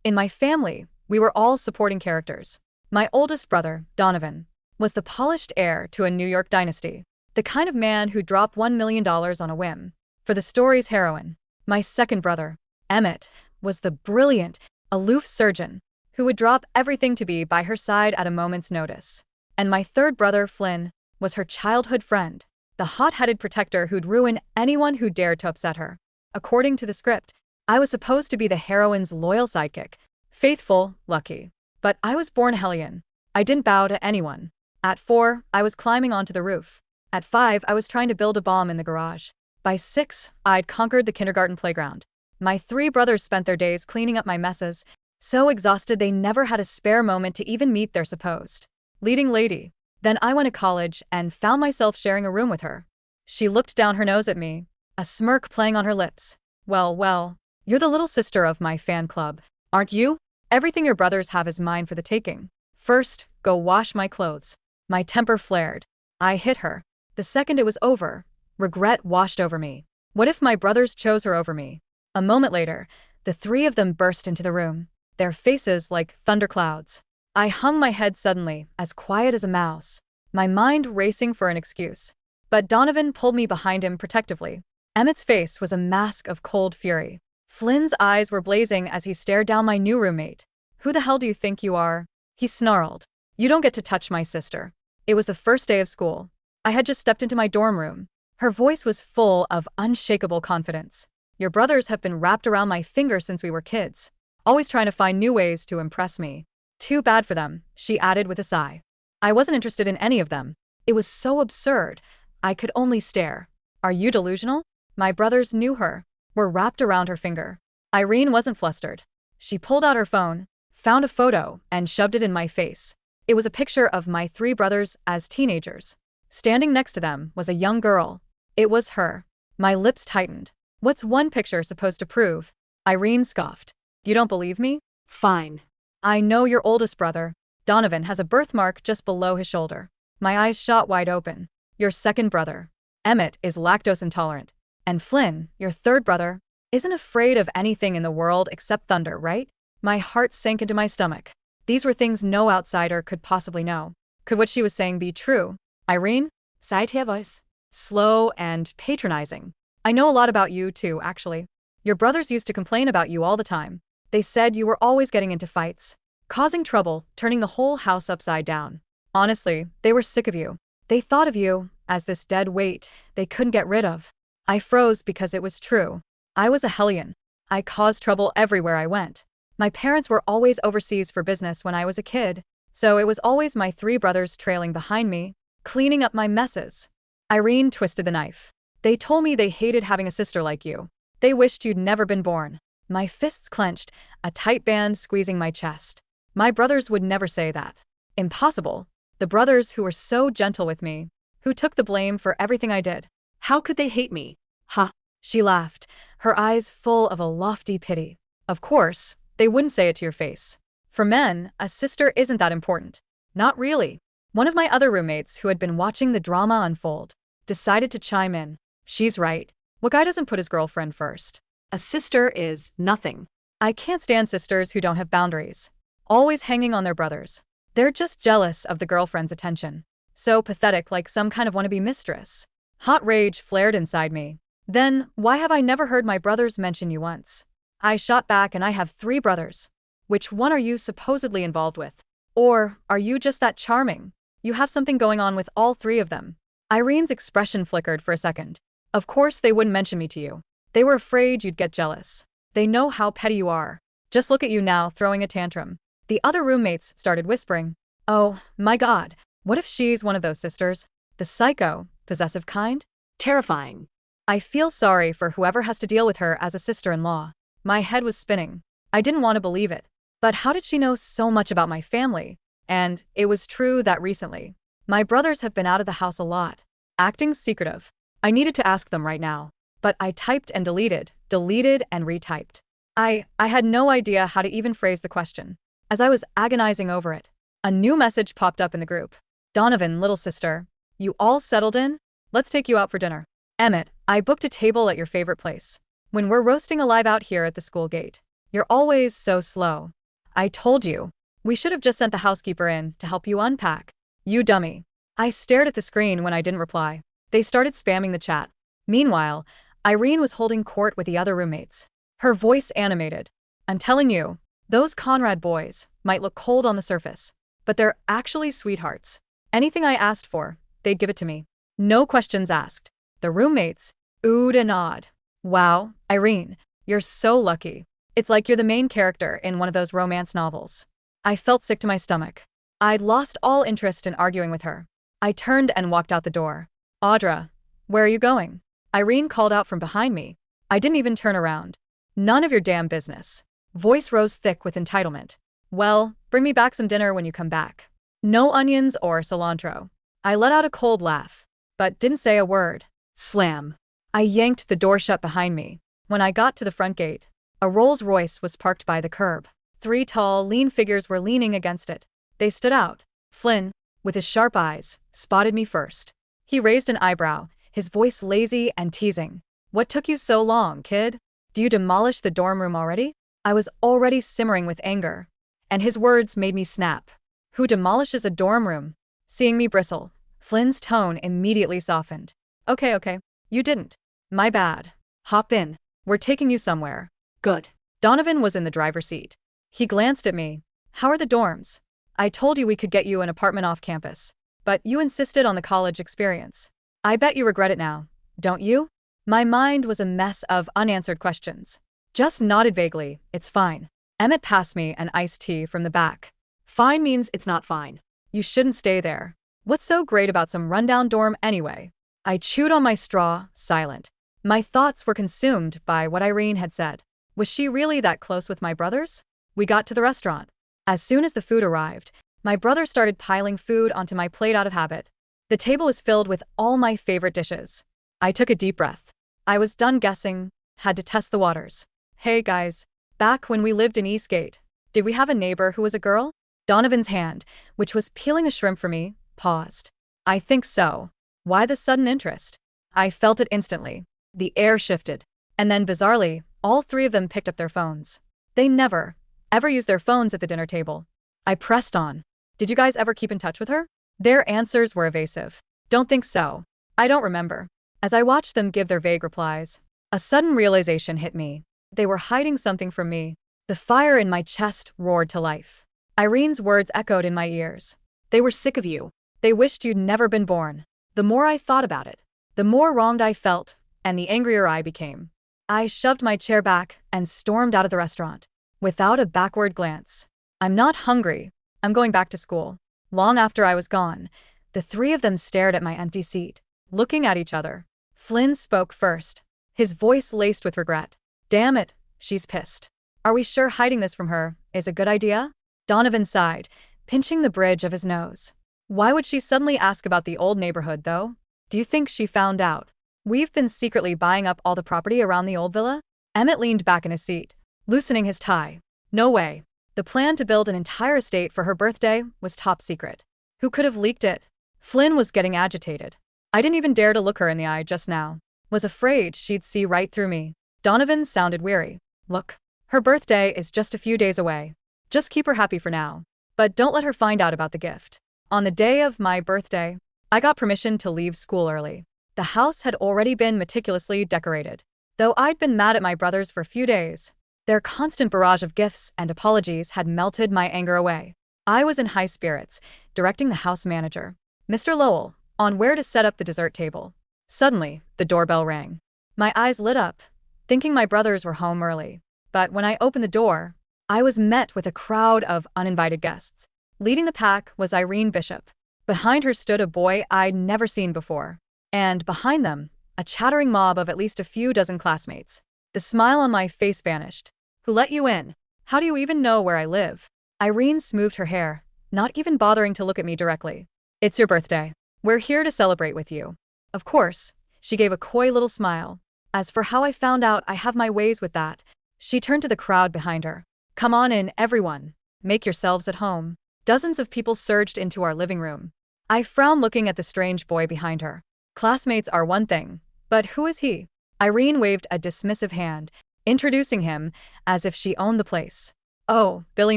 In my family, we were all supporting characters. My oldest brother, Donovan, was the polished heir to a New York dynasty, the kind of man who dropped $1 million on a whim for the story's heroine. My second brother, Emmett, was the brilliant, aloof surgeon who would drop everything to be by her side at a moment's notice. And my third brother, Flynn, was her childhood friend, the hot-headed protector who'd ruin anyone who dared to upset her. According to the script, I was supposed to be the heroine's loyal sidekick, faithful, lucky. But I was born hellion. I didn't bow to anyone. At 4, I was climbing onto the roof. At 5, I was trying to build a bomb in the garage. By 6, I'd conquered the kindergarten playground. My 3 brothers spent their days cleaning up my messes, so exhausted they never had a spare moment to even meet their supposed leading lady. Then I went to college and found myself sharing a room with her. She looked down her nose at me, a smirk playing on her lips. Well, you're the little sister of my fan club, aren't you? Everything your brothers have is mine for the taking. First, go wash my clothes. My temper flared. I hit her. The second it was over, regret washed over me. What if my brothers chose her over me? A moment later, the 3 of them burst into the room, their faces like thunderclouds. I hung my head suddenly, as quiet as a mouse, my mind racing for an excuse. But Donovan pulled me behind him protectively. Emmett's face was a mask of cold fury. Flynn's eyes were blazing as he stared down my new roommate. Who the hell do you think you are? He snarled. You don't get to touch my sister. It was the first day of school. I had just stepped into my dorm room. Her voice was full of unshakable confidence. Your brothers have been wrapped around my finger since we were kids, always trying to find new ways to impress me. Too bad for them, she added with a sigh. I wasn't interested in any of them. It was so absurd. I could only stare. Are you delusional? My brothers knew her, were wrapped around her finger. Irene wasn't flustered. She pulled out her phone, found a photo, and shoved it in my face. It was a picture of my 3 brothers as teenagers. Standing next to them was a young girl. It was her. My lips tightened. What's one picture supposed to prove? Irene scoffed. You don't believe me? Fine. I know your oldest brother, Donovan, has a birthmark just below his shoulder. My eyes shot wide open. Your second brother, Emmett, is lactose intolerant. And Flynn, your third brother, isn't afraid of anything in the world except thunder, right? My heart sank into my stomach. These were things no outsider could possibly know. Could what she was saying be true? Irene? Sighed her voice. Slow and patronizing. I know a lot about you too, actually. Your brothers used to complain about you all the time. They said you were always getting into fights, causing trouble, turning the whole house upside down. Honestly, they were sick of you. They thought of you as this dead weight they couldn't get rid of. I froze because it was true. I was a hellion. I caused trouble everywhere I went. My parents were always overseas for business when I was a kid, so it was always my 3 brothers trailing behind me, cleaning up my messes. Irene twisted the knife. They told me they hated having a sister like you. They wished you'd never been born. My fists clenched, a tight band squeezing my chest. My brothers would never say that. Impossible. The brothers who were so gentle with me, who took the blame for everything I did. How could they hate me? Huh? She laughed, her eyes full of a lofty pity. Of course, they wouldn't say it to your face. For men, a sister isn't that important. Not really. One of my other roommates, who had been watching the drama unfold, decided to chime in. She's right. What guy doesn't put his girlfriend first? A sister is nothing. I can't stand sisters who don't have boundaries, always hanging on their brothers. They're just jealous of the girlfriend's attention. So pathetic, like some kind of wannabe mistress. Hot rage flared inside me. Then, why have I never heard my brothers mention you once? I shot back, and I have 3 brothers. Which one are you supposedly involved with? Or are you just that charming? You have something going on with all 3 of them. Irene's expression flickered for a second. Of course they wouldn't mention me to you. They were afraid you'd get jealous. They know how petty you are. Just look at you now, throwing a tantrum. The other roommates started whispering. Oh, my God. What if she's one of those sisters? The psycho, possessive kind? Terrifying. I feel sorry for whoever has to deal with her as a sister-in-law. My head was spinning. I didn't want to believe it. But how did she know so much about my family? And it was true that recently, my brothers have been out of the house a lot, acting secretive. I needed to ask them right now. But I typed and deleted and retyped. I had no idea how to even phrase the question. As I was agonizing over it, a new message popped up in the group. Donovan, little sister, you all settled in? Let's take you out for dinner. Emmett, I booked a table at your favorite place. When we're roasting alive out here at the school gate. You're always so slow. I told you. We should have just sent the housekeeper in to help you unpack. You dummy. I stared at the screen when I didn't reply. They started spamming the chat. Meanwhile, Irene was holding court with the other roommates. Her voice animated. I'm telling you, those Conrad boys might look cold on the surface, but they're actually sweethearts. Anything I asked for, they'd give it to me. No questions asked. The roommates oohed and awed. Wow, Irene, you're so lucky. It's like you're the main character in one of those romance novels. I felt sick to my stomach. I'd lost all interest in arguing with her. I turned and walked out the door. Audra, where are you going? Irene called out from behind me. I didn't even turn around. None of your damn business. Voice rose thick with entitlement. Well, bring me back some dinner when you come back. No onions or cilantro. I let out a cold laugh, but didn't say a word. Slam. I yanked the door shut behind me. When I got to the front gate, a Rolls-Royce was parked by the curb. 3 tall, lean figures were leaning against it. They stood out. Flynn, with his sharp eyes, spotted me first. He raised an eyebrow, his voice lazy and teasing. What took you so long, kid? Do you demolish the dorm room already? I was already simmering with anger, and his words made me snap. Who demolishes a dorm room? Seeing me bristle, Flynn's tone immediately softened. Okay, you didn't. My bad. Hop in. We're taking you somewhere. Good. Donovan was in the driver's seat. He glanced at me. How are the dorms? I told you we could get you an apartment off campus, but you insisted on the college experience. I bet you regret it now, don't you? My mind was a mess of unanswered questions. Just nodded vaguely. It's fine. Emmett passed me an iced tea from the back. Fine means it's not fine. You shouldn't stay there. What's so great about some rundown dorm anyway? I chewed on my straw, silent. My thoughts were consumed by what Irene had said. Was she really that close with my brothers? We got to the restaurant. As soon as the food arrived, my brother started piling food onto my plate out of habit. The table was filled with all my favorite dishes. I took a deep breath. I was done guessing, had to test the waters. Hey guys, back when we lived in Eastgate, did we have a neighbor who was a girl? Donovan's hand, which was peeling a shrimp for me, paused. I think so. Why the sudden interest? I felt it instantly. The air shifted. And then bizarrely, all 3 of them picked up their phones. They never, ever used their phones at the dinner table. I pressed on. Did you guys ever keep in touch with her? Their answers were evasive. Don't think so. I don't remember. As I watched them give their vague replies, a sudden realization hit me. They were hiding something from me. The fire in my chest roared to life. Irene's words echoed in my ears. They were sick of you. They wished you'd never been born. The more I thought about it, the more wronged I felt, and the angrier I became. I shoved my chair back and stormed out of the restaurant, without a backward glance. I'm not hungry. I'm going back to school. Long after I was gone, the 3 of them stared at my empty seat, looking at each other. Flynn spoke first, his voice laced with regret. Damn it, she's pissed. Are we sure hiding this from her is a good idea? Donovan sighed, pinching the bridge of his nose. Why would she suddenly ask about the old neighborhood, though? Do you think she found out? We've been secretly buying up all the property around the old villa? Emmett leaned back in his seat, loosening his tie. No way. The plan to build an entire estate for her birthday was top secret. Who could have leaked it? Flynn was getting agitated. I didn't even dare to look her in the eye just now. Was afraid she'd see right through me. Donovan sounded weary. Look, her birthday is just a few days away. Just keep her happy for now. But don't let her find out about the gift. On the day of my birthday, I got permission to leave school early. The house had already been meticulously decorated. Though I'd been mad at my brothers for a few days, their constant barrage of gifts and apologies had melted my anger away. I was in high spirits, directing the house manager, Mr. Lowell, on where to set up the dessert table. Suddenly, the doorbell rang. My eyes lit up, thinking my brothers were home early. But when I opened the door, I was met with a crowd of uninvited guests. Leading the pack was Irene Bishop. Behind her stood a boy I'd never seen before. And behind them, a chattering mob of at least a few dozen classmates. The smile on my face vanished. Who let you in? How do you even know where I live? Irene smoothed her hair, not even bothering to look at me directly. It's your birthday. We're here to celebrate with you. Of course, she gave a coy little smile. As for how I found out, I have my ways with that. She turned to the crowd behind her. Come on in, everyone. Make yourselves at home. Dozens of people surged into our living room. I frowned looking at the strange boy behind her. Classmates are one thing, but who is he? Irene waved a dismissive hand, introducing him as if she owned the place. "Oh, Billy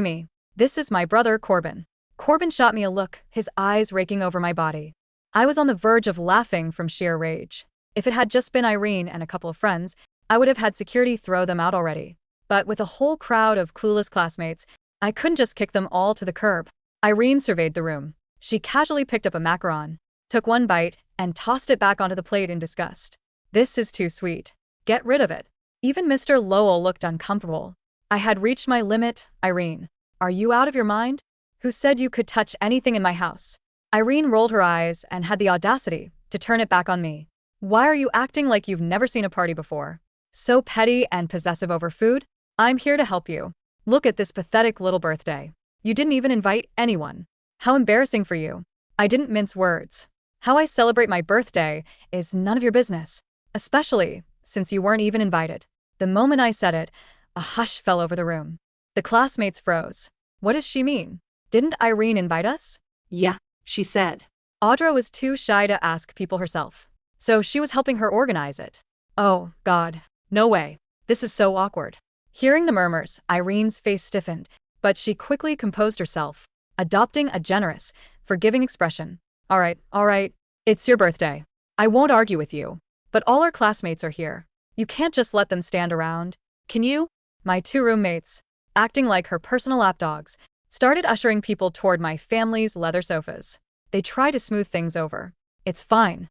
me. This is my brother, Corbin." Corbin shot me a look, his eyes raking over my body. I was on the verge of laughing from sheer rage. If it had just been Irene and a couple of friends, I would have had security throw them out already. But with a whole crowd of clueless classmates, I couldn't just kick them all to the curb. Irene surveyed the room. She casually picked up a macaron, took one bite, and tossed it back onto the plate in disgust. "This is too sweet. Get rid of it." Even Mr. Lowell looked uncomfortable. "I had reached my limit, Irene. Are you out of your mind? Who said you could touch anything in my house?" Irene rolled her eyes and had the audacity to turn it back on me. "Why are you acting like you've never seen a party before? So petty and possessive over food? I'm here to help you. Look at this pathetic little birthday. You didn't even invite anyone. How embarrassing for you." I didn't mince words. "How I celebrate my birthday is none of your business, especially since you weren't even invited." The moment I said it, a hush fell over the room. The classmates froze. What does she mean? Didn't Irene invite us? Yeah, she said. Audra was too shy to ask people herself, so she was helping her organize it. Oh, God. No way. This is so awkward. Hearing the murmurs, Irene's face stiffened, but she quickly composed herself, adopting a generous, forgiving expression. All right. It's your birthday. I won't argue with you. But all our classmates are here. You can't just let them stand around. Can you? My two roommates, acting like her personal lapdogs, started ushering people toward my family's leather sofas. They tried to smooth things over. It's fine.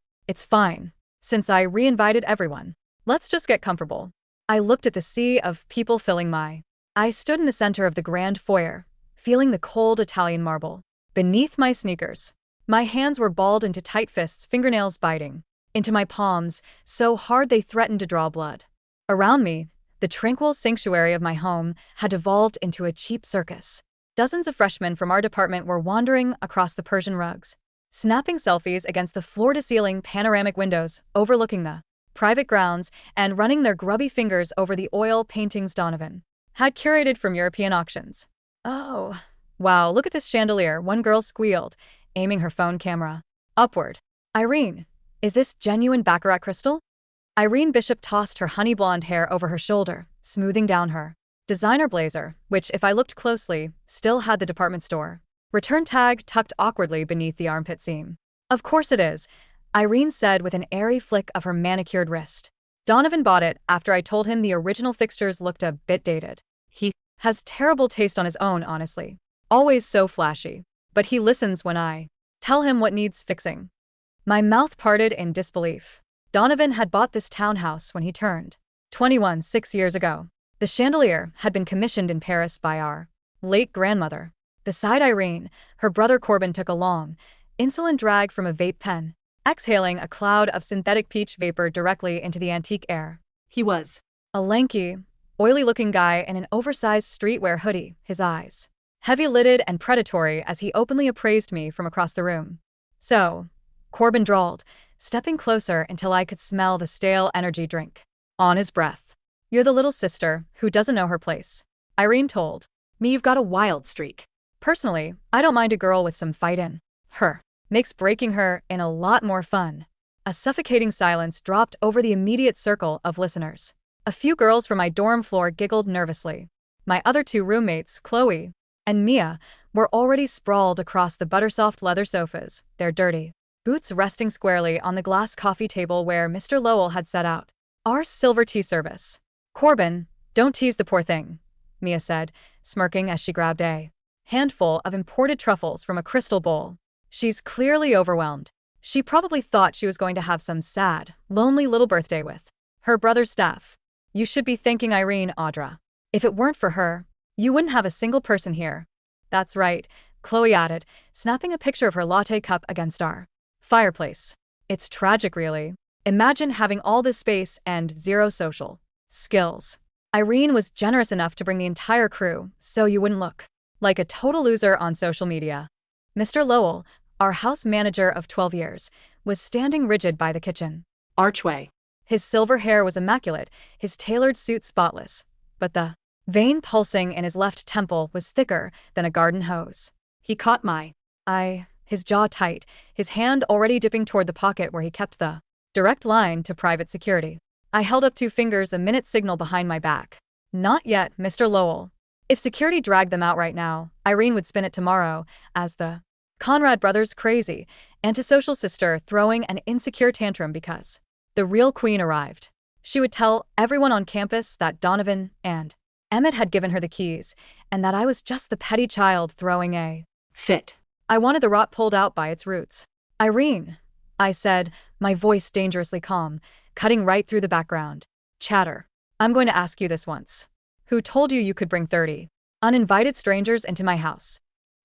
Since I re-invited everyone, let's just get comfortable." I looked at the sea of people filling my. I stood in the center of the grand foyer, feeling the cold Italian marble beneath my sneakers. My hands were balled into tight fists, fingernails biting into my palms so hard they threatened to draw blood. Around me, the tranquil sanctuary of my home had devolved into a cheap circus. Dozens of freshmen from our department were wandering across the Persian rugs, snapping selfies against the floor-to-ceiling panoramic windows overlooking the private grounds and running their grubby fingers over the oil paintings Donovan had curated from European auctions. "Oh, wow, look at this chandelier," one girl squealed, aiming her phone camera upward. "Irene, is this genuine baccarat crystal?" Irene Bishop tossed her honey blonde hair over her shoulder, smoothing down her designer blazer, which, if I looked closely, still had the department store return tag tucked awkwardly beneath the armpit seam. "Of course it is," Irene said with an airy flick of her manicured wrist. "Donovan bought it after I told him the original fixtures looked a bit dated. He has terrible taste on his own, honestly. Always so flashy. But he listens when I tell him what needs fixing." My mouth parted in disbelief. Donovan had bought this townhouse when he turned 21 6 years ago. The chandelier had been commissioned in Paris by our late grandmother. Beside Irene, her brother Corbin took a long, insolent drag from a vape pen, exhaling a cloud of synthetic peach vapor directly into the antique air. He was a lanky, oily-looking guy in an oversized streetwear hoodie, his eyes heavy-lidded and predatory as he openly appraised me from across the room. "So," Corbin drawled, stepping closer until I could smell the stale energy drink on his breath. "You're the little sister who doesn't know her place," Irene told me. "You've got a wild streak. Personally, I don't mind a girl with some fight in her. Makes breaking her in a lot more fun." A suffocating silence dropped over the immediate circle of listeners. A few girls from my dorm floor giggled nervously. My other two roommates, Chloe and Mia, were already sprawled across the buttersoft leather sofas, their dirty boots resting squarely on the glass coffee table where Mr. Lowell had set out our silver tea service. "Corbin, don't tease the poor thing," Mia said, smirking as she grabbed a handful of imported truffles from a crystal bowl. "She's clearly overwhelmed. She probably thought she was going to have some sad, lonely little birthday with her brother's staff. You should be thanking Irene, Audra. If it weren't for her, you wouldn't have a single person here." "That's right," Chloe added, snapping a picture of her latte cup against our fireplace. "It's tragic, really. Imagine having all this space and zero social skills." Irene was generous enough to bring the entire crew, so you wouldn't look like a total loser on social media. Mr. Lowell, our house manager of 12 years, was standing rigid by the kitchen archway. His silver hair was immaculate, his tailored suit spotless, but the vein pulsing in his left temple was thicker than a garden hose. He caught my eye, his jaw tight, his hand already dipping toward the pocket where he kept the direct line to private security. I held up 2 fingers, a minute signal behind my back. Not yet, Mr. Lowell. If security dragged them out right now, Irene would spin it tomorrow as the Conrad brothers crazy, antisocial sister throwing an insecure tantrum because the real queen arrived. She would tell everyone on campus that Donovan and Emmett had given her the keys, and that I was just the petty child throwing a Fit. I wanted the rot pulled out by its roots. Irene, I said, my voice dangerously calm, cutting right through the background chatter. I'm going to ask you this once. Who told you you could bring 30 uninvited strangers into my house?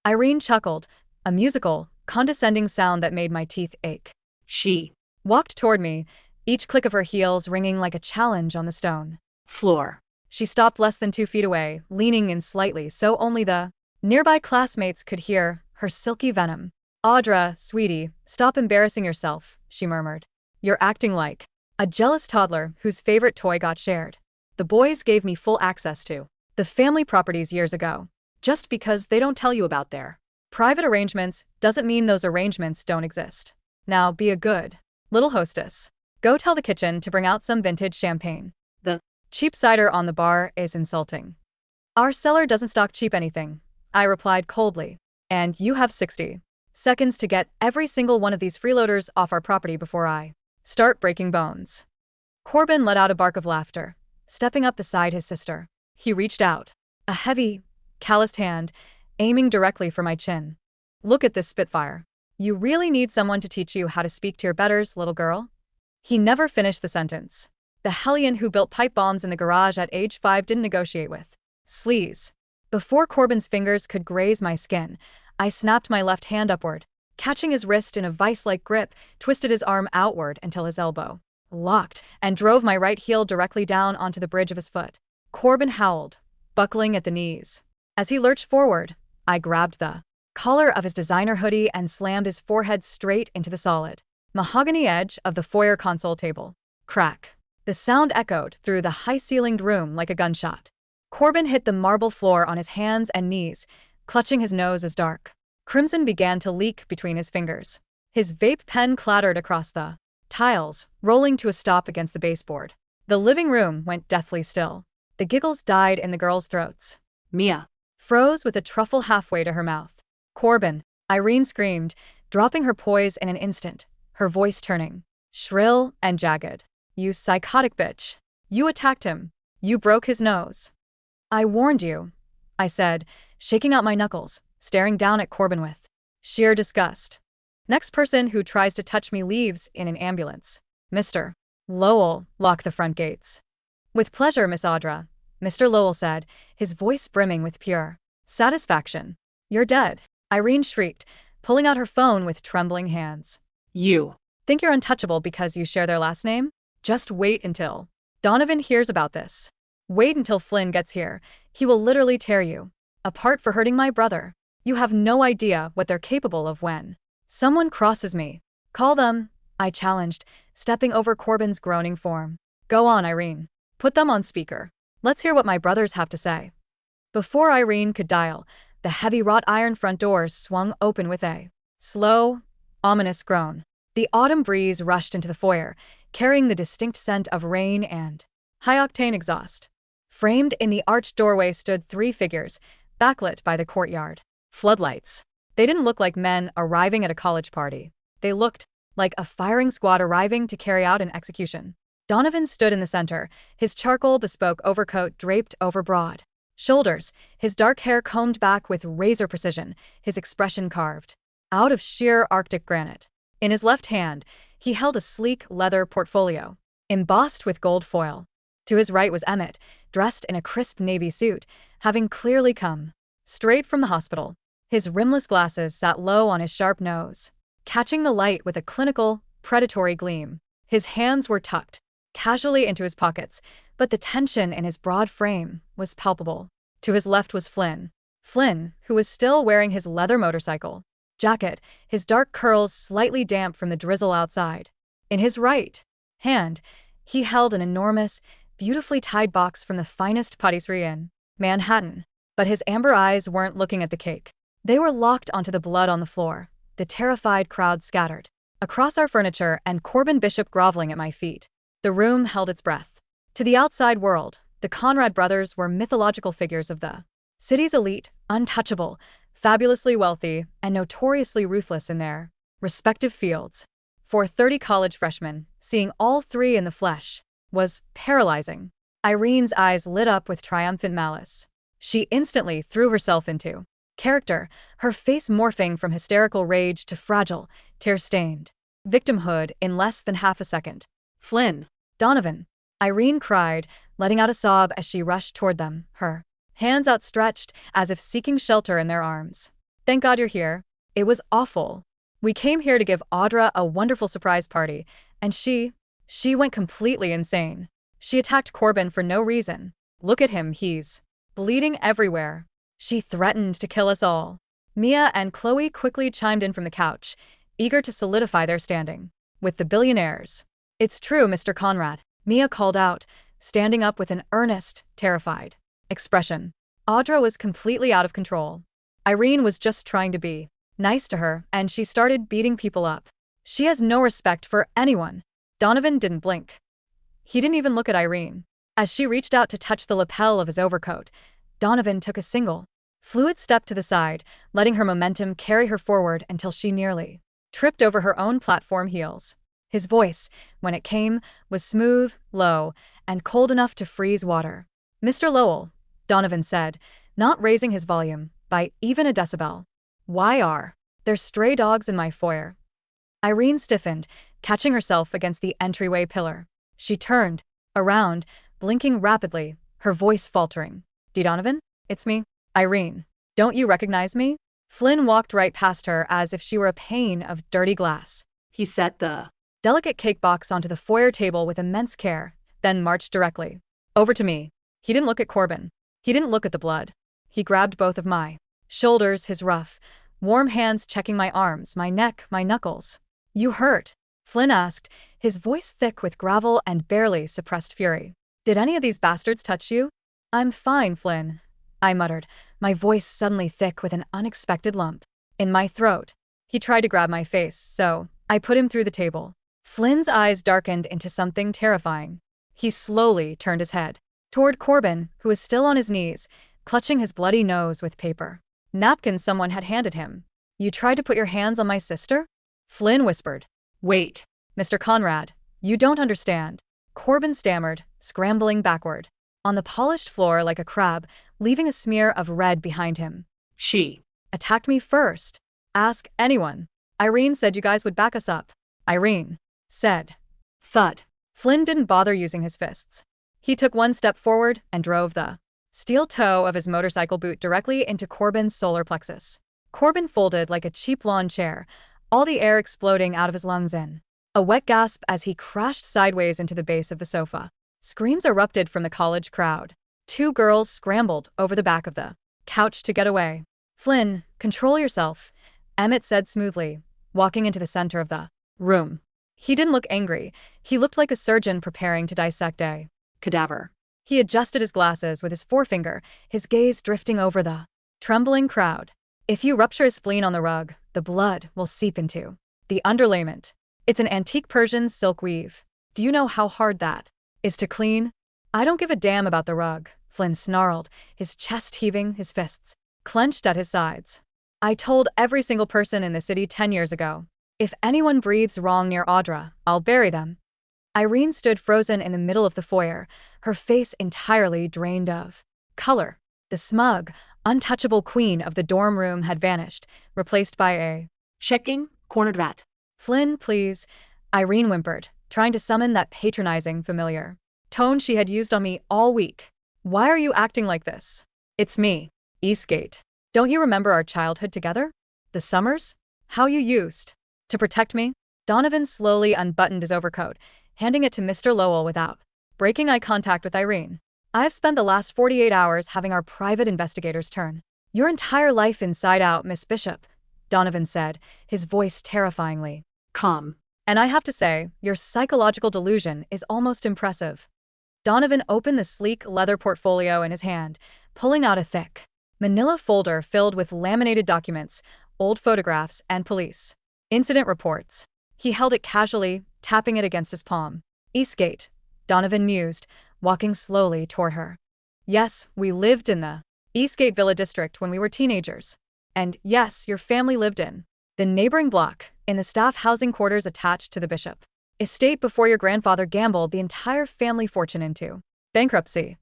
Irene chuckled, a musical, condescending sound that made my teeth ache. She. Walked toward me, each click of her heels ringing like a challenge on the stone Floor. She stopped less than 2 feet away, leaning in slightly so only the nearby classmates could hear her silky venom. Audra, sweetie, stop embarrassing yourself, she murmured. You're acting like a jealous toddler whose favorite toy got shared. The boys gave me full access to the family properties years ago. Just because they don't tell you about their private arrangements doesn't mean those arrangements don't exist. Now be a good little hostess. Go tell the kitchen to bring out some vintage champagne. The cheap cider on the bar is insulting. Our cellar doesn't stock cheap anything, I replied coldly. And you have 60 seconds to get every single one of these freeloaders off our property before I start breaking bones. Corbin let out a bark of laughter, stepping up beside his sister. He reached out, a heavy, calloused hand, aiming directly for my chin. Look at this spitfire. You really need someone to teach you how to speak to your betters, little girl? He never finished the sentence. The hellion who built pipe bombs in the garage at age 5 didn't negotiate with sleaze. Before Corbin's fingers could graze my skin, I snapped my left hand upward, catching his wrist in a vice-like grip, twisted his arm outward until his elbow locked, and drove my right heel directly down onto the bridge of his foot. Corbin howled, buckling at the knees. As he lurched forward, I grabbed the collar of his designer hoodie and slammed his forehead straight into the solid mahogany edge of the foyer console table. Crack. The sound echoed through the high-ceilinged room like a gunshot. Corbin hit the marble floor on his hands and knees, clutching his nose as dark crimson began to leak between his fingers. His vape pen clattered across the tiles, rolling to a stop against the baseboard. The living room went deathly still. The giggles died in the girls' throats. Mia. Froze with a truffle halfway to her mouth. Corbin, Irene screamed, dropping her poise in an instant, her voice turning shrill and jagged. You psychotic bitch. You attacked him. You broke his nose. I warned you, I said, shaking out my knuckles, staring down at Corbin with sheer disgust. Next person who tries to touch me leaves in an ambulance. Mr. Lowell, lock the front gates. With pleasure, Miss Audra, Mr. Lowell said, his voice brimming with pure satisfaction. You're dead, Irene shrieked, pulling out her phone with trembling hands. You. Think you're untouchable because you share their last name? Just wait until Donovan hears about this. Wait until Flynn gets here. He will literally tear you apart for hurting my brother. You have no idea what they're capable of when someone crosses me. Call them, I challenged, stepping over Corbin's groaning form. Go on, Irene. Put them on speaker. Let's hear what my brothers have to say. Before Irene could dial, the heavy wrought iron front doors swung open with a slow, ominous groan. The autumn breeze rushed into the foyer, carrying the distinct scent of rain and high-octane exhaust. Framed in the arched doorway stood 3 figures, backlit by the courtyard floodlights. They didn't look like men arriving at a college party. They looked like a firing squad arriving to carry out an execution. Donovan stood in the center, his charcoal bespoke overcoat draped over broad shoulders, his dark hair combed back with razor precision, his expression carved out of sheer Arctic granite. In his left hand, he held a sleek leather portfolio, embossed with gold foil. To his right was Emmett, dressed in a crisp navy suit, having clearly come straight from the hospital. His rimless glasses sat low on his sharp nose, catching the light with a clinical, predatory gleam. His hands were tucked casually into his pockets, but the tension in his broad frame was palpable. To his left was Flynn. Flynn, who was still wearing his leather motorcycle jacket, his dark curls slightly damp from the drizzle outside. In his right hand, he held an enormous, beautifully tied box from the finest patisserie in Manhattan. But his amber eyes weren't looking at the cake. They were locked onto the blood on the floor, the terrified crowd scattered across our furniture and Corbin Bishop groveling at my feet. The room held its breath. To the outside world, the Conrad brothers were mythological figures of the city's elite, untouchable, fabulously wealthy, and notoriously ruthless in their respective fields. For 30 college freshmen, seeing all three in the flesh was paralyzing. Irene's eyes lit up with triumphant malice. She instantly threw herself into character, her face morphing from hysterical rage to fragile, tear-stained victimhood in less than half a second. Flynn. Donovan, Irene cried, letting out a sob as she rushed toward them, her hands outstretched as if seeking shelter in their arms. Thank God you're here. It was awful. We came here to give Audra a wonderful surprise party, and she went completely insane. She attacked Corbin for no reason. Look at him, he's bleeding everywhere. She threatened to kill us all. Mia and Chloe quickly chimed in from the couch, eager to solidify their standing with the billionaires. It's true, Mr. Conrad, Mia called out, standing up with an earnest, terrified expression. Audra was completely out of control. Irene was just trying to be nice to her, and she started beating people up. She has no respect for anyone. Donovan didn't blink. He didn't even look at Irene. As she reached out to touch the lapel of his overcoat, Donovan took a single, fluid step to the side, letting her momentum carry her forward until she nearly tripped over her own platform heels. His voice, when it came, was smooth, low, and cold enough to freeze water. Mr. Lowell, Donovan said, not raising his volume by even a decibel. Why are there stray dogs in my foyer? Irene stiffened, catching herself against the entryway pillar. She turned around, blinking rapidly, her voice faltering. Donovan? It's me, Irene. Don't you recognize me? Flynn walked right past her as if she were a pane of dirty glass. He set the delicate cake box onto the foyer table with immense care, then marched directly over to me. He didn't look at Corbin. He didn't look at the blood. He grabbed both of my shoulders, his rough, warm hands checking my arms, my neck, my knuckles. You hurt? Flynn asked, his voice thick with gravel and barely suppressed fury. Did any of these bastards touch you? I'm fine, Flynn, I muttered, my voice suddenly thick with an unexpected lump in my throat. He tried to grab my face, so I put him through the table. Flynn's eyes darkened into something terrifying. He slowly turned his head toward Corbin, who was still on his knees, clutching his bloody nose with paper napkins someone had handed him. You tried to put your hands on my sister? Flynn whispered. Wait. Mr. Conrad, you don't understand. Corbin stammered, scrambling backward on the polished floor like a crab, leaving a smear of red behind him. She attacked me first. Ask anyone. Irene said you guys would back us up. Irene said. Thud. Flynn didn't bother using his fists. He took one step forward and drove the steel toe of his motorcycle boot directly into Corbin's solar plexus. Corbin folded like a cheap lawn chair, all the air exploding out of his lungs in a wet gasp as he crashed sideways into the base of the sofa. Screams erupted from the college crowd. Two girls scrambled over the back of the couch to get away. Flynn, control yourself, Emmett said smoothly, walking into the center of the room. He didn't look angry. He looked like a surgeon preparing to dissect a cadaver. He adjusted his glasses with his forefinger, his gaze drifting over the trembling crowd. If you rupture his spleen on the rug, the blood will seep into the underlayment. It's an antique Persian silk weave. Do you know how hard that is to clean? I don't give a damn about the rug, Flynn snarled, his chest heaving, his fists clenched at his sides. I told every single person in the city 10 years ago, if anyone breathes wrong near Audra, I'll bury them. Irene stood frozen in the middle of the foyer, her face entirely drained of color. The smug, untouchable queen of the dorm room had vanished, replaced by a checking, cornered rat. Flynn, please, Irene whimpered, trying to summon that patronizing, familiar tone she had used on me all week. Why are you acting like this? It's me, Eastgate. Don't you remember our childhood together? The summers? How you used to protect me? Donovan slowly unbuttoned his overcoat, handing it to Mr. Lowell without breaking eye contact with Irene. I've spent the last 48 hours having our private investigators turn your entire life inside out, Miss Bishop, Donovan said, his voice terrifyingly calm. And I have to say, your psychological delusion is almost impressive. Donovan opened the sleek leather portfolio in his hand, pulling out a thick manila folder filled with laminated documents, old photographs, and police incident reports. He held it casually, tapping it against his palm. Eastgate, Donovan mused, walking slowly toward her. Yes, we lived in the Eastgate Villa district when we were teenagers. And yes, your family lived in the neighboring block, in the staff housing quarters attached to the Bishop estate before your grandfather gambled the entire family fortune into bankruptcy.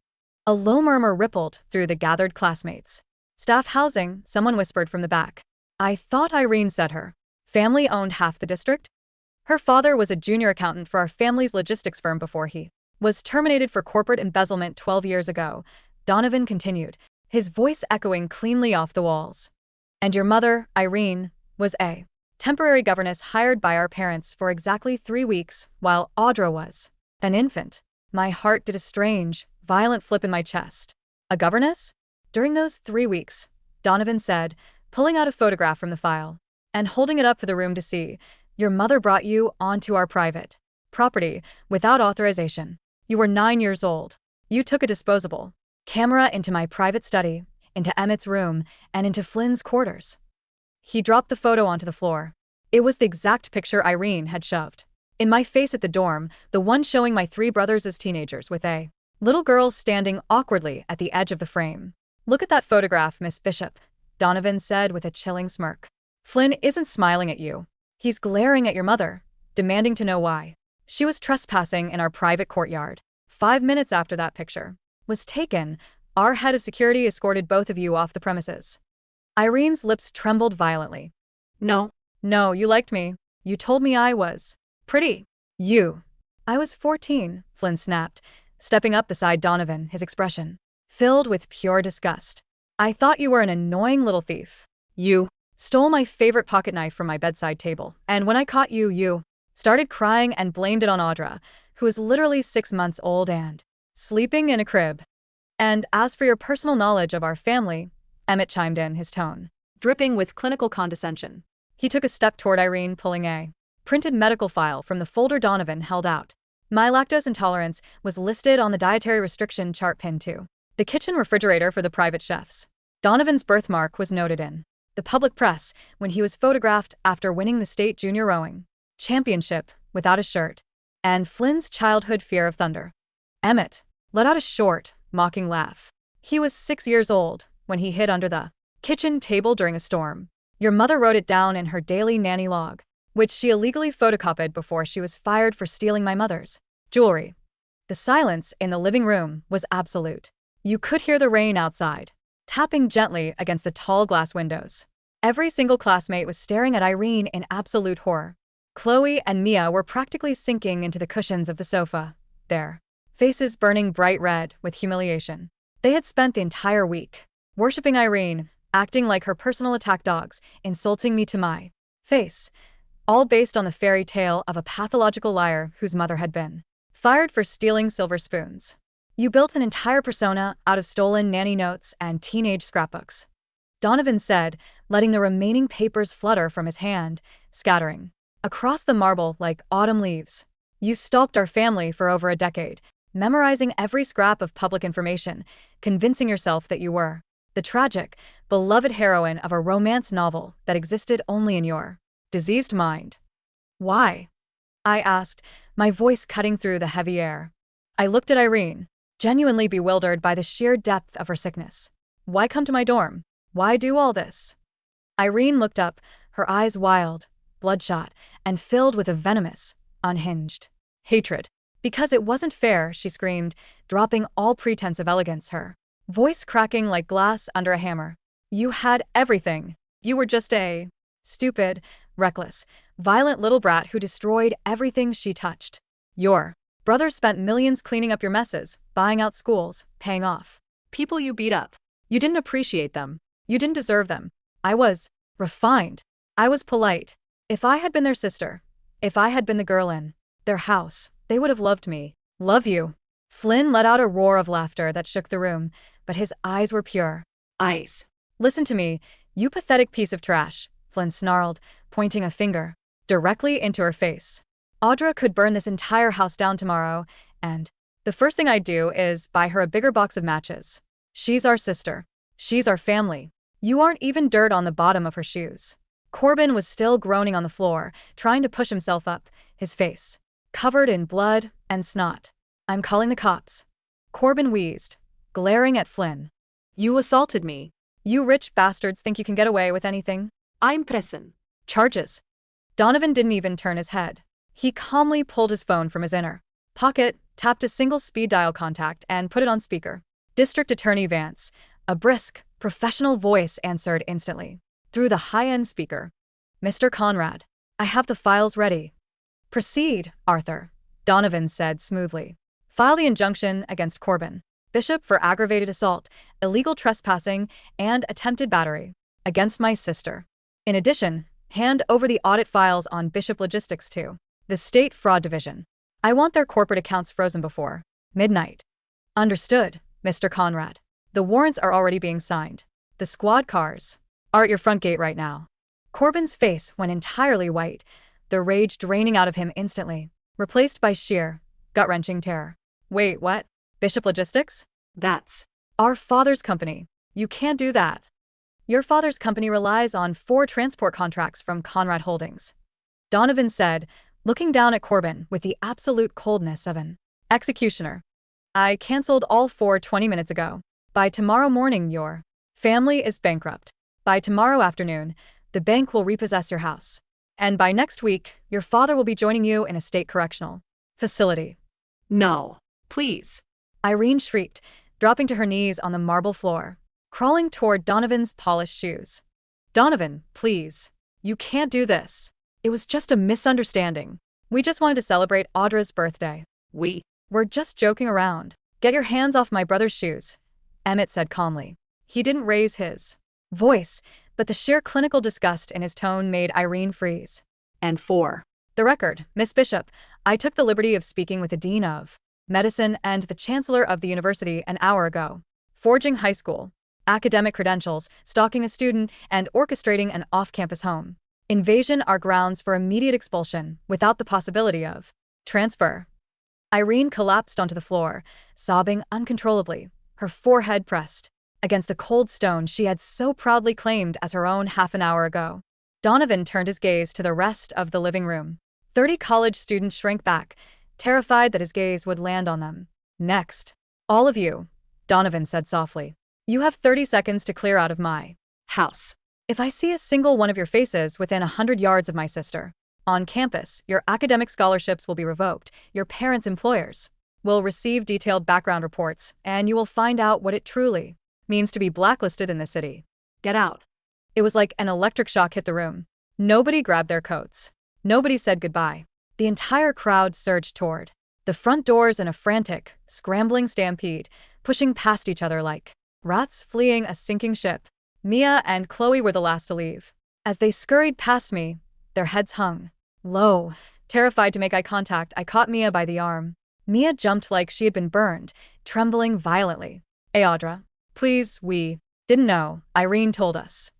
A low murmur rippled through the gathered classmates. Staff housing, someone whispered from the back. I thought Irene said her family owned half the district? Her father was a junior accountant for our family's logistics firm before he was terminated for corporate embezzlement 12 years ago, Donovan continued, his voice echoing cleanly off the walls. And your mother, Irene, was a temporary governess hired by our parents for exactly 3 weeks while Audra was an infant. My heart did a strange, violent flip in my chest. A governess? During those 3 weeks, Donovan said, pulling out a photograph from the file and holding it up for the room to see, your mother brought you onto our private property without authorization. You were 9 years old. You took a disposable camera into my private study, into Emmett's room, and into Flynn's quarters. He dropped the photo onto the floor. It was the exact picture Irene had shoved in my face at the dorm, the one showing my 3 brothers as teenagers with a little girl standing awkwardly at the edge of the frame. Look at that photograph, Miss Bishop, Donovan said with a chilling smirk. Flynn isn't smiling at you. He's glaring at your mother, demanding to know why. She was trespassing in our private courtyard. 5 minutes after that picture was taken, our head of security escorted both of you off the premises. Irene's lips trembled violently. No. No, you liked me. You told me I was pretty. You. I was 14, Flynn snapped, stepping up beside Donovan, his expression filled with pure disgust. I thought you were an annoying little thief. You stole my favorite pocket knife from my bedside table, and when I caught you, you started crying and blamed it on Audra, who is literally 6 months old and sleeping in a crib. And as for your personal knowledge of our family, Emmett chimed in, his tone dripping with clinical condescension. He took a step toward Irene, pulling a printed medical file from the folder Donovan held out. My lactose intolerance was listed on the dietary restriction chart pinned to the kitchen refrigerator for the private chefs. Donovan's birthmark was noted in the public press when he was photographed after winning the state junior rowing championship without a shirt. And Flynn's childhood fear of thunder. Emmett let out a short, mocking laugh. He was 6 years old when he hid under the kitchen table during a storm. Your mother wrote it down in her daily nanny log, which she illegally photocopied before she was fired for stealing my mother's jewelry. The silence in the living room was absolute. You could hear the rain outside, tapping gently against the tall glass windows. Every single classmate was staring at Irene in absolute horror. Chloe and Mia were practically sinking into the cushions of the sofa, their faces burning bright red with humiliation. They had spent the entire week worshipping Irene, acting like her personal attack dogs, insulting me to my face, all based on the fairy tale of a pathological liar whose mother had been fired for stealing silver spoons. You built an entire persona out of stolen nanny notes and teenage scrapbooks, Donovan said, letting the remaining papers flutter from his hand, scattering across the marble like autumn leaves. You stalked our family for over a decade, memorizing every scrap of public information, convincing yourself that you were the tragic, beloved heroine of a romance novel that existed only in your diseased mind. Why? I asked, my voice cutting through the heavy air. I looked at Irene, genuinely bewildered by the sheer depth of her sickness. Why come to my dorm? Why do all this? Irene looked up, her eyes wild, bloodshot, and filled with a venomous, unhinged hatred. Because it wasn't fair, she screamed, dropping all pretense of elegance, her voice cracking like glass under a hammer. You had everything. You were just a stupid, reckless, violent little brat who destroyed everything she touched. Your brothers spent millions cleaning up your messes, buying out schools, paying off people you beat up. You didn't appreciate them. You didn't deserve them. I was refined. I was polite. If I had been their sister, if I had been the girl in their house, they would have loved me. Love you. Flynn let out a roar of laughter that shook the room, but his eyes were pure ice. Listen to me, you pathetic piece of trash, Flynn snarled, pointing a finger directly into her face. Audra could burn this entire house down tomorrow, and the first thing I'd do is buy her a bigger box of matches. She's our sister. She's our family. You aren't even dirt on the bottom of her shoes. Corbin was still groaning on the floor, trying to push himself up, his face covered in blood and snot. I'm calling the cops. Corbin wheezed, glaring at Flynn. You assaulted me. You rich bastards think you can get away with anything? I'm pressing Charges. Donovan didn't even turn his head. He calmly pulled his phone from his inner pocket, tapped a single speed dial contact, and put it on speaker. District Attorney Vance, a brisk, professional voice answered instantly. Through the high-end speaker. Mr. Conrad, I have the files ready. Proceed, Arthur, Donovan said smoothly. File the injunction against Corbin Bishop for aggravated assault, illegal trespassing, and attempted battery against my sister. In addition, hand over the audit files on Bishop Logistics to the State Fraud Division. I want their corporate accounts frozen before midnight. Understood, Mr. Conrad. The warrants are already being signed. The squad cars are at your front gate right now. Corbin's face went entirely white, the rage draining out of him instantly, replaced by sheer, gut-wrenching terror. Wait, what? Bishop Logistics? That's our father's company. You can't do that. Your father's company relies on 4 transport contracts from Conrad Holdings, Donovan said, looking down at Corbin with the absolute coldness of an executioner. I canceled all 4 20 minutes ago. By tomorrow morning, your family is bankrupt. By tomorrow afternoon, the bank will repossess your house. And by next week, your father will be joining you in a state correctional facility. No, please. Irene shrieked, dropping to her knees on the marble floor, crawling toward Donovan's polished shoes. Donovan, please. You can't do this. It was just a misunderstanding. We just wanted to celebrate Audra's birthday. We're just joking around. Get your hands off my brother's shoes, Emmett said calmly. He didn't raise his voice, but the sheer clinical disgust in his tone made Irene freeze. And 4. The record, Miss Bishop, I took the liberty of speaking with the Dean of Medicine and the Chancellor of the University an hour ago. Forging high school academic credentials, stalking a student, and orchestrating an off-campus home invasion are grounds for immediate expulsion without the possibility of transfer. Irene collapsed onto the floor, sobbing uncontrollably, her forehead pressed against the cold stone she had so proudly claimed as her own half an hour ago. Donovan turned his gaze to the rest of the living room. 30 college students shrank back, terrified that his gaze would land on them. Next. All of you, Donovan said softly. You have 30 seconds to clear out of my house. If I see a single one of your faces within 100 yards of my sister on campus, your academic scholarships will be revoked, your parents' employers will receive detailed background reports, and you will find out what it truly means to be blacklisted in the city. Get out. It was like an electric shock hit the room. Nobody grabbed their coats. Nobody said goodbye. The entire crowd surged toward the front doors in a frantic, scrambling stampede, pushing past each other like rats fleeing a sinking ship. Mia and Chloe were the last to leave. As they scurried past me, their heads hung low. Terrified to make eye contact, I caught Mia by the arm. Mia jumped like she had been burned, trembling violently. Hey, Audra. Please, we didn't know, Irene told us.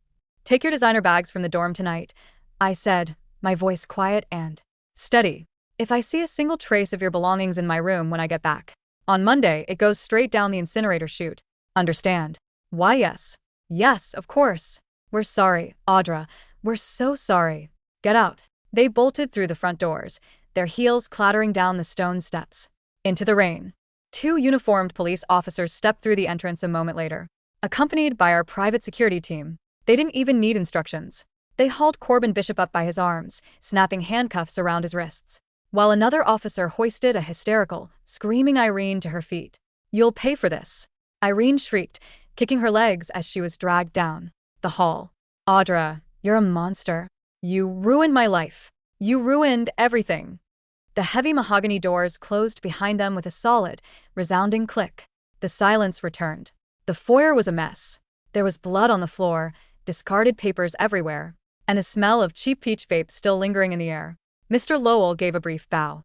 Take your designer bags from the dorm tonight, I said, my voice quiet and steady. If I see a single trace of your belongings in my room when I get back on Monday, it goes straight down the incinerator chute. Understand? Why, yes. Yes, of course. We're sorry, Audra. We're so sorry. Get out. They bolted through the front doors, their heels clattering down the stone steps. Into the rain. 2 uniformed police officers stepped through the entrance a moment later, accompanied by our private security team. They didn't even need instructions. They hauled Corbin Bishop up by his arms, snapping handcuffs around his wrists, while another officer hoisted a hysterical, screaming Irene to her feet. You'll pay for this. Irene shrieked, kicking her legs as she was dragged down the hall. Audra, you're a monster. You ruined my life. You ruined everything. The heavy mahogany doors closed behind them with a solid, resounding click. The silence returned. The foyer was a mess. There was blood on the floor, discarded papers everywhere, and a smell of cheap peach vape still lingering in the air. Mr. Lowell gave a brief bow.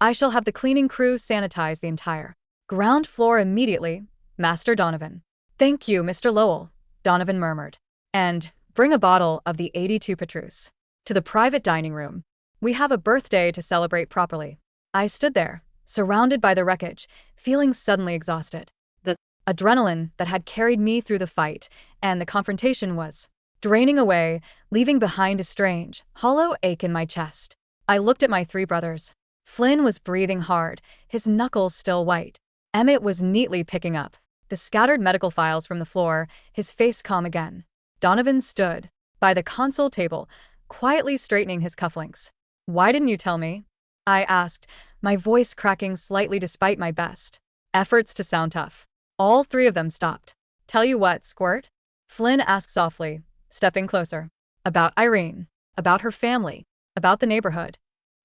I shall have the cleaning crew sanitize the entire ground floor immediately, Master Donovan. Thank you, Mr. Lowell, Donovan murmured. And bring a bottle of the 82 Petrus to the private dining room. We have a birthday to celebrate properly. I stood there, surrounded by the wreckage, feeling suddenly exhausted. The adrenaline that had carried me through the fight and the confrontation was draining away, leaving behind a strange, hollow ache in my chest. I looked at my 3 brothers. Flynn was breathing hard, his knuckles still white. Emmett was neatly picking up the scattered medical files from the floor, his face calm again. Donovan stood by the console table, quietly straightening his cufflinks. "Why didn't you tell me?" I asked, my voice cracking slightly despite my best efforts to sound tough. All three of them stopped. "Tell you what, Squirt?" Flynn asked softly, stepping closer. "About Irene. About her family. About the neighborhood."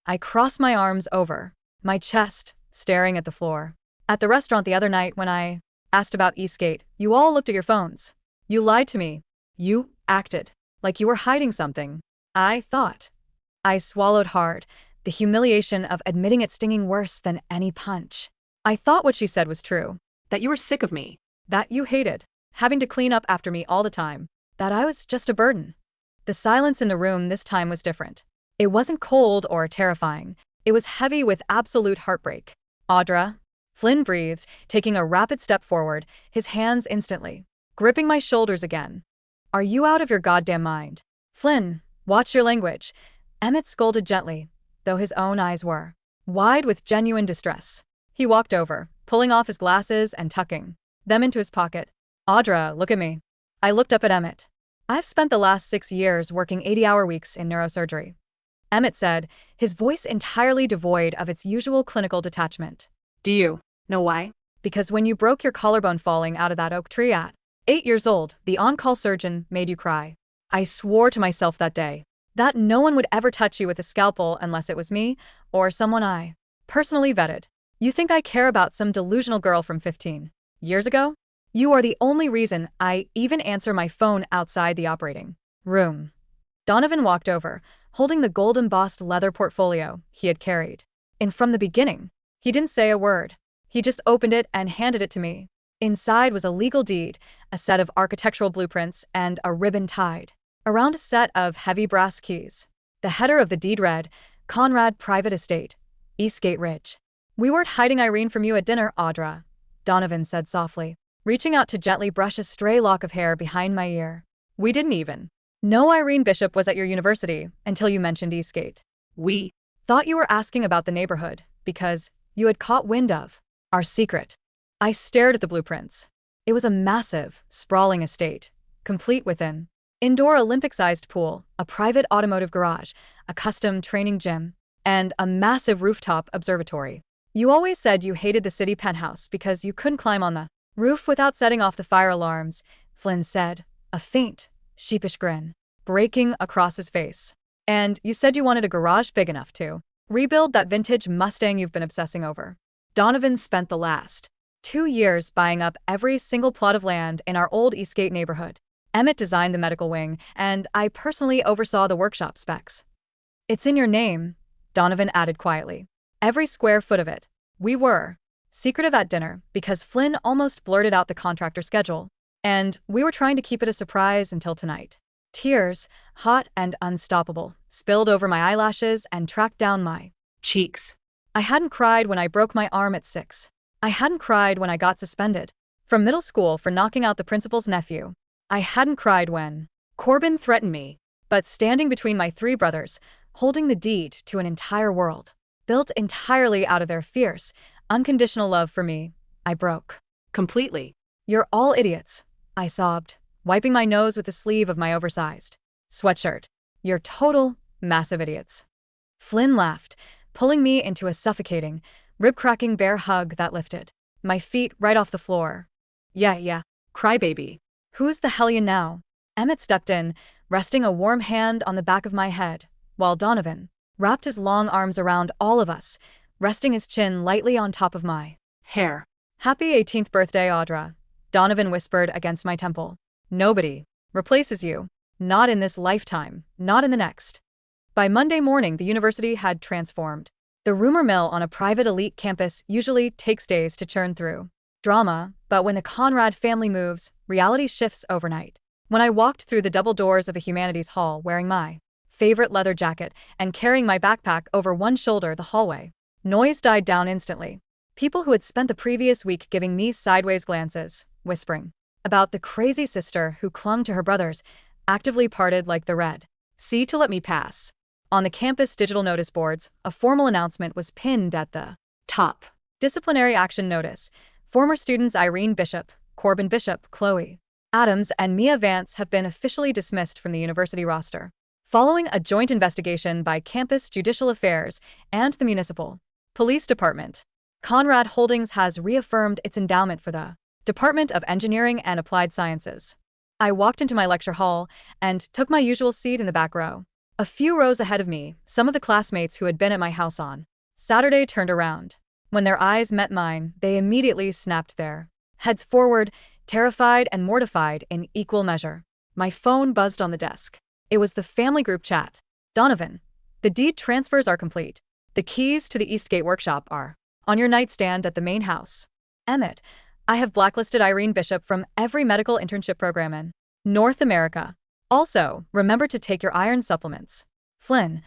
I crossed my arms over my chest, staring at the floor. "At the restaurant the other night when I asked about Eastgate, you all looked at your phones. You lied to me. You acted like you were hiding something. I thought." I swallowed hard, the humiliation of admitting it stinging worse than any punch. I thought what she said was true. That you were sick of me. That you hated having to clean up after me all the time. That I was just a burden. The silence in the room this time was different. It wasn't cold or terrifying. It was heavy with absolute heartbreak. "Audra," Flynn breathed, taking a rapid step forward, his hands instantly gripping my shoulders again. "Are you out of your goddamn mind?" "Flynn, watch your language," Emmett scolded gently, though his own eyes were wide with genuine distress. He walked over, pulling off his glasses and tucking them into his pocket. "Audra, look at me." I looked up at Emmett. "I've spent the last 6 years working 80-hour weeks in neurosurgery," Emmett said, his voice entirely devoid of its usual clinical detachment. Do you know why? "Because when you broke your collarbone falling out of that oak tree at 8 years old, the on-call surgeon made you cry. I swore to myself that day that no one would ever touch you with a scalpel unless it was me or someone I personally vetted. You think I care about some delusional girl from 15 years ago? You are the only reason I even answer my phone outside the operating room." Donovan walked over, holding the gold-embossed leather portfolio he had carried. And from the beginning, he didn't say a word. He just opened it and handed it to me. Inside was a legal deed, a set of architectural blueprints, and a ribbon tied around a set of heavy brass keys. The header of the deed read, "Conrad Private Estate, Eastgate Ridge." "We weren't hiding Irene from you at dinner, Audra," Donovan said softly, reaching out to gently brush a stray lock of hair behind my ear. "We didn't even know Irene Bishop was at your university until you mentioned Eastgate. We Thought you were asking about the neighborhood because you had caught wind of our secret." I stared at the blueprints. It was a massive, sprawling estate, complete with an indoor Olympic-sized pool, a private automotive garage, a custom training gym, and a massive rooftop observatory. "You always said you hated the city penthouse because you couldn't climb on the roof without setting off the fire alarms," Flynn said, a faint, sheepish grin breaking across his face. "And you said you wanted a garage big enough to rebuild that vintage Mustang you've been obsessing over." Donovan spent the last 2 years buying up every single plot of land in our old Eastgate neighborhood. Emmett designed the medical wing, and I personally oversaw the workshop specs. "It's in your name," Donovan added quietly. "Every square foot of it." We were secretive at dinner because Flynn almost blurted out the contractor schedule, and we were trying to keep it a surprise until tonight. Tears, hot and unstoppable, spilled over my eyelashes and tracked down my cheeks. I hadn't cried when I broke my arm at 6. I hadn't cried when I got suspended from middle school for knocking out the principal's nephew. I hadn't cried when Corbin threatened me. But standing between my 3 brothers, holding the deed to an entire world, built entirely out of their fierce, unconditional love for me, I broke. Completely. "You're all idiots," I sobbed, wiping my nose with the sleeve of my oversized sweatshirt. "You're total, massive idiots." Flynn laughed, pulling me into a suffocating, rib-cracking bear hug that lifted my feet right off the floor. Yeah. Crybaby. "Who's the hellion now?" Emmett stepped in, resting a warm hand on the back of my head, while Donovan wrapped his long arms around all of us, resting his chin lightly on top of my Hair. "Happy 18th birthday, Audra," Donovan whispered against my temple. "Nobody replaces you. Not in this lifetime, not in the next." By Monday morning, the university had transformed. The rumor mill on a private elite campus usually takes days to churn through drama, but when the Conrad family moves, reality shifts overnight. When I walked through the double doors of a humanities hall wearing my favorite leather jacket and carrying my backpack over one shoulder, the hallway noise died down instantly. People who had spent the previous week giving me sideways glances, whispering about the crazy sister who clung to her brothers, actively parted like the Red Sea to let me pass. On the campus digital notice boards, a formal announcement was pinned at the Top. disciplinary action notice. Former students Irene Bishop, Corbin Bishop, Chloe Adams, and Mia Vance have been officially dismissed from the university roster, following a joint investigation by Campus Judicial Affairs and the Municipal Police Department. Conrad Holdings has reaffirmed its endowment for the Department of Engineering and Applied Sciences. I walked into my lecture hall and took my usual seat in the back row. A few rows ahead of me, some of the classmates who had been at my house on Saturday turned around. When their eyes met mine, they immediately snapped their heads forward, terrified and mortified in equal measure. My phone buzzed on the desk. It was the family group chat. Donovan, the deed transfers are complete. The keys to the Eastgate workshop are on your nightstand at the main house. Emmett, I have blacklisted Irene Bishop from every medical internship program in North America. Also, remember to take your iron supplements. Flynn,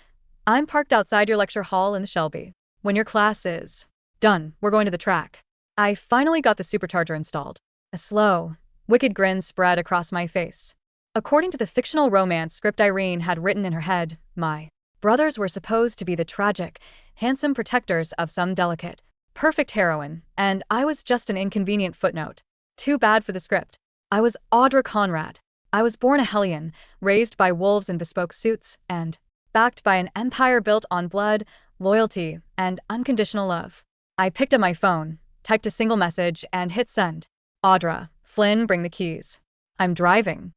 I'm parked outside your lecture hall in the Shelby. When your class is done, we're going to the track. I finally got the supercharger installed. A slow, wicked grin spread across my face. According to the fictional romance script Irene had written in her head, my brothers were supposed to be the tragic, handsome protectors of some delicate, perfect heroine, and I was just an inconvenient footnote. Too bad for the script. I was Audra Conrad. I was born a hellion, raised by wolves in bespoke suits, and backed by an empire built on blood, loyalty, and unconditional love. I picked up my phone, typed a single message, and hit send. Audra, Flynn, bring the keys. I'm driving.